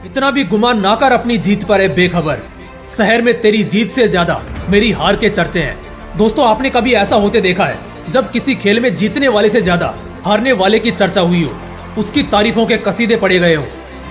इतना भी गुमान ना कर अपनी जीत पर है बेखबर। शहर में तेरी जीत से ज्यादा मेरी हार के चर्चे हैं। दोस्तों, आपने कभी ऐसा होते देखा है जब किसी खेल में जीतने वाले से ज्यादा हारने वाले की चर्चा हुई हो, उसकी तारीफों के कसीदे पड़े गए हो।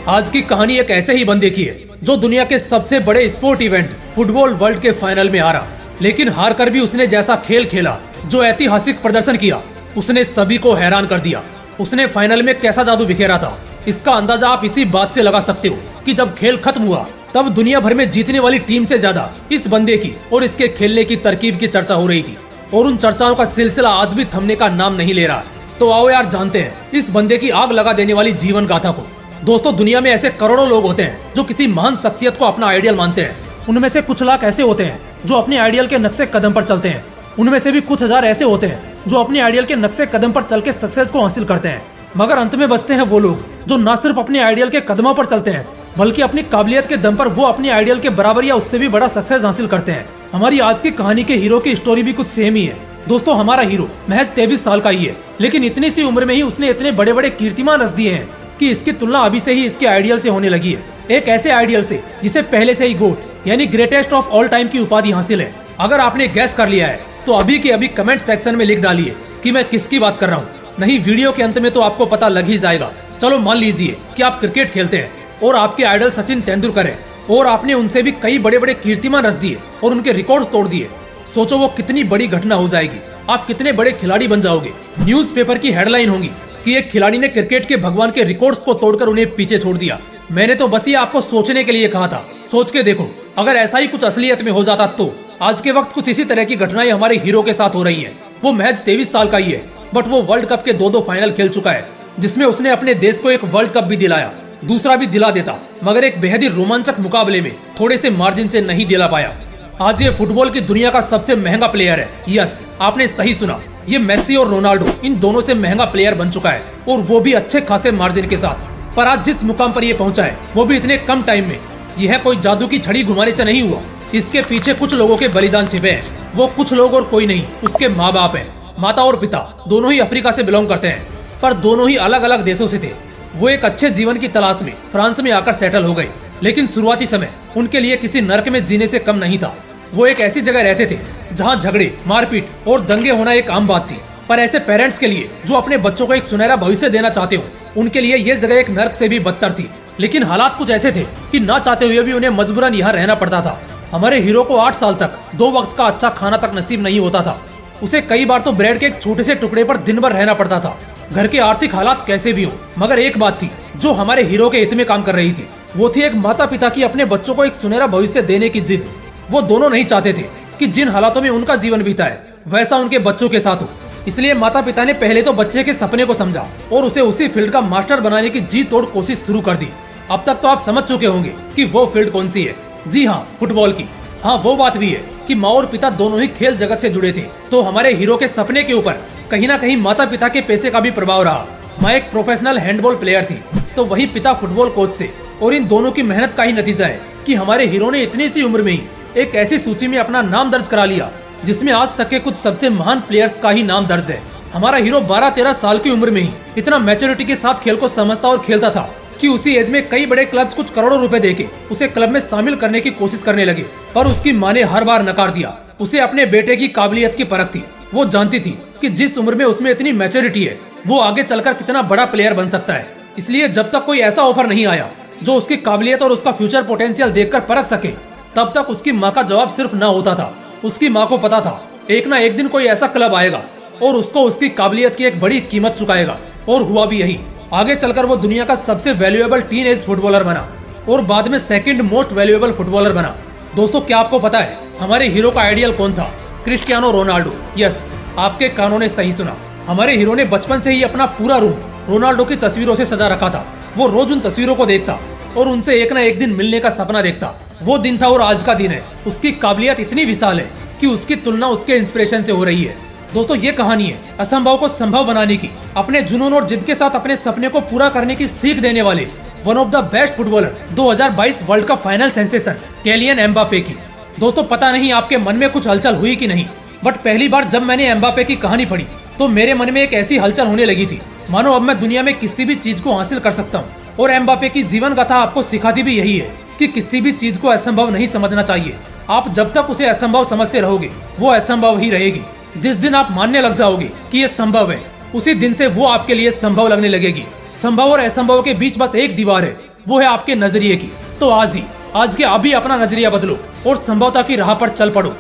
आज की कहानी एक ऐसे ही बंदे की है जो दुनिया के सबसे बड़े स्पोर्ट इवेंट फुटबॉल वर्ल्ड के फाइनल में हारा, लेकिन हार कर भी उसने जैसा खेल खेला, जो ऐतिहासिक प्रदर्शन किया, उसने सभी को हैरान कर दिया। उसने फाइनल में कैसा जादू बिखेरा था, इसका अंदाजा आप इसी बात से लगा सकते हो कि जब खेल खत्म हुआ तब दुनिया भर में जीतने वाली टीम से ज्यादा इस बंदे की और इसके खेलने की तरकीब की चर्चा हो रही थी, और उन चर्चाओं का सिलसिला आज भी थमने का नाम नहीं ले रहा। तो आओ यार, जानते हैं इस बंदे की आग लगा देने वाली जीवन गाथा को। दोस्तों, दुनिया में ऐसे करोड़ों लोग होते हैं जो किसी महान शख्सियत को अपना आइडियल मानते हैं। उनमें से कुछ लाख ऐसे होते हैं जो अपने आइडियल के नक्शे कदम पर चलते हैं। उनमें से भी कुछ हजार ऐसे होते हैं जो अपने आइडियल के नक्शे कदम पर चल के सक्सेस को हासिल करते हैं। मगर अंत में बचते हैं वो लोग जो न सिर्फ अपने आइडियल के कदमों पर चलते हैं, बल्कि अपनी काबिलियत के दम पर वो अपने आइडियल के बराबर या उससे भी बड़ा सक्सेस हासिल करते हैं। हमारी आज की कहानी के हीरो की स्टोरी भी कुछ सेम ही है। दोस्तों, हमारा हीरो महज 23 साल का ही है, लेकिन इतनी सी उम्र में ही उसने इतने बड़े बड़े कीर्तिमान रच दिए हैं कि इसकी तुलना अभी से ही इसके आइडियल से होने लगी है। एक ऐसे आइडियल से जिसे पहले से ही गोट यानी ग्रेटेस्ट ऑफ ऑल टाइम की उपाधि हासिल है। अगर आपने गैस कर लिया है तो अभी के अभी कमेंट सेक्शन में लिख डालिए कि मैं किसकी बात कर रहा हूँ। नहीं, वीडियो के अंत में तो आपको पता लग ही जाएगा। चलो मान लीजिए कि आप क्रिकेट खेलते हैं और आपके आइडल सचिन तेंदुलकर है, और आपने उनसे भी कई बड़े बड़े कीर्तिमान रच दिए और उनके रिकॉर्ड्स तोड़ दिए। सोचो वो कितनी बड़ी घटना हो जाएगी, आप कितने बड़े खिलाड़ी बन जाओगे। न्यूज़पेपर की हेडलाइन होगी कि एक खिलाड़ी ने क्रिकेट के भगवान के रिकॉर्ड्स को तोड़कर उन्हें पीछे छोड़ दिया। मैंने तो बस ये आपको सोचने के लिए कहा था। सोच के देखो, अगर ऐसा ही कुछ असलियत में हो जाता तो आज के वक्त कुछ इसी तरह की घटनाएं हमारे हीरो के साथ हो रही हैं। वो महज 23 साल का ही है, बट वो वर्ल्ड कप के दो फाइनल खेल चुका है, जिसमें उसने अपने देश को एक वर्ल्ड कप भी दिलाया। दूसरा भी दिला देता, मगर एक बेहद ही रोमांचक मुकाबले में थोड़े से मार्जिन से नहीं दिला पाया। आज ये फुटबॉल की दुनिया का सबसे महंगा प्लेयर है। यस, आपने सही सुना, ये मेसी और रोनाल्डो इन दोनों से महंगा प्लेयर बन चुका है, और वो भी अच्छे खासे मार्जिन के साथ। पर आज जिस मुकाम पर ये पहुंचा है वो भी इतने कम टाइम में, यह कोई जादू की छड़ी घुमाने से नहीं हुआ। इसके पीछे कुछ लोगों के बलिदान छिपे हैं। वो कुछ लोग और कोई नहीं, उसके माँ बाप हैं। माता और पिता दोनों ही अफ्रीका से बिलोंग करते हैं, पर दोनों ही अलग अलग देशों से थे। वो एक अच्छे जीवन की तलाश में फ्रांस में आकर सेटल हो गए, लेकिन शुरुआती समय उनके लिए किसी नर्क में जीने से कम नहीं था। वो एक ऐसी जगह रहते थे जहाँ झगड़े, मारपीट और दंगे होना एक आम बात थी। पर ऐसे पेरेंट्स के लिए जो अपने बच्चों को एक सुनहरा भविष्य देना चाहते हो, उनके लिए ये जगह एक नर्क से भी बदतर थी। लेकिन हालात कुछ ऐसे थे कि ना चाहते हुए भी उन्हें मजबूरन यहाँ रहना पड़ता था। हमारे हीरो को 8 साल तक 2 वक्त का अच्छा खाना तक नसीब नहीं होता था। उसे कई बार तो ब्रेड के एक छोटे से टुकड़े पर दिन भर रहना पड़ता था। घर के आर्थिक हालात कैसे भी हो, मगर एक बात थी जो हमारे हीरो के हित में काम कर रही थी। वो थी एक माता पिता की अपने बच्चों को एक सुनहरा भविष्य देने की जिद। वो दोनों नहीं चाहते थे कि जिन हालातों में उनका जीवन बीता है वैसा उनके बच्चों के साथ हो। इसलिए माता पिता ने पहले तो बच्चे के सपने को समझा और उसे उसी फील्ड का मास्टर बनाने की जी तोड़ कोशिश शुरू कर दी। अब तक तो आप समझ चुके होंगे कि वो फील्ड कौन सी है। जी हाँ, फुटबॉल की। हाँ, वो बात भी है कि माँ और पिता दोनों ही खेल जगत से जुड़े थे, तो हमारे हीरो के सपने के ऊपर कहीं ना कहीं माता पिता के पैसे का भी प्रभाव रहा। माँ एक प्रोफेशनल हैंडबॉल प्लेयर थी, तो वही पिता फुटबॉल कोच थे, और इन दोनों की मेहनत का ही नतीजा है कि हमारे हीरो ने इतनी सी उम्र में ही एक ऐसी सूची में अपना नाम दर्ज करा लिया जिसमें आज तक के कुछ सबसे महान प्लेयर्स का ही नाम दर्ज है। हमारा हीरो 12-13 साल की उम्र में ही इतना मैच्योरिटी के साथ खेल को समझता और खेलता था कि उसी एज में कई बड़े क्लब्स कुछ करोड़ों रुपए देके उसे क्लब में शामिल करने की कोशिश करने लगे, पर उसकी माँ ने हर बार नकार दिया। उसे अपने बेटे की काबिलियत की परख थी। वो जानती थी कि जिस उम्र में उसमें इतनी मैच्योरिटी है, वो आगे चलकर कितना बड़ा प्लेयर बन सकता है। इसलिए जब तक कोई ऐसा ऑफर नहीं आया जो उसकी काबिलियत और उसका फ्यूचर पोटेंशियल देखकर परख सके, तब तक उसकी माँ का जवाब सिर्फ न होता था। उसकी माँ को पता था एक ना एक दिन कोई ऐसा क्लब आएगा और उसको उसकी काबिलियत की एक बड़ी कीमत चुकाएगा, और हुआ भी यही। आगे चलकर वो दुनिया का सबसे वैल्यूएबल टीनएज फुटबॉलर बना और बाद में सेकंड मोस्ट वैल्यूएबल फुटबॉलर बना। दोस्तों, क्या आपको पता है हमारे हीरो का आइडियल कौन था? Cristiano Ronaldo. यस, आपके कानों ने सही सुना। हमारे हीरो ने बचपन से ही अपना पूरा रूम रोनाल्डो की तस्वीरों से सजा रखा था। वो रोज उन तस्वीरों को देखता और उनसे एक ना एक दिन मिलने का सपना देखता। वो दिन था और आज का दिन है। उसकी काबिलियत इतनी विशाल है कि उसकी तुलना उसके इंस्पिरेशन से हो रही है। दोस्तों, ये कहानी है असंभव को संभव बनाने की, अपने जुनून और जिद के साथ अपने सपने को पूरा करने की सीख देने वाले one of the best footballer 2022 world cup final sensation Kylian Mbappe की। दोस्तों, पता नहीं आपके मन में कुछ हलचल हुई कि नहीं, बट पहली बार जब मैंने एम्बापे की कहानी पढ़ी तो मेरे मन में एक ऐसी हलचल होने लगी थी मानो अब मैं दुनिया में किसी भी चीज को हासिल कर सकता हूँ। और एम्बापे की जीवन गाथा आपको सिखाती भी यही है कि किसी भी चीज को असंभव नहीं समझना चाहिए। आप जब तक उसे असंभव समझते रहोगे वो असंभव ही रहेगी। जिस दिन आप मानने लग जाओगे कि ये संभव है, उसी दिन से वो आपके लिए संभव लगने लगेगी। संभव और असंभव के बीच बस एक दीवार है, वो है आपके नजरिए की। तो आज के अभी अपना नजरिया बदलो और संभवता की राह पर चल पड़ो।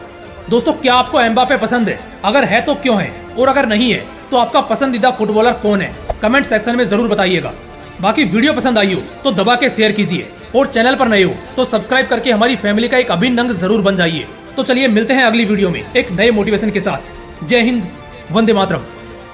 दोस्तों, क्या आपको एम्बापे पसंद है? अगर है तो क्यों है, और अगर नहीं है तो आपका पसंदीदा फुटबॉलर कौन है? कमेंट सेक्शन में जरूर बताइएगा। बाकी वीडियो पसंद आई हो तो दबा के शेयर कीजिए, और चैनल पर नए हो तो सब्सक्राइब करके हमारी फैमिली का एक अभिन्न अंग जरूर बन जाइए। तो चलिए मिलते हैं अगली वीडियो में एक नए मोटिवेशन के साथ। जय हिंद, वंदे मातरम।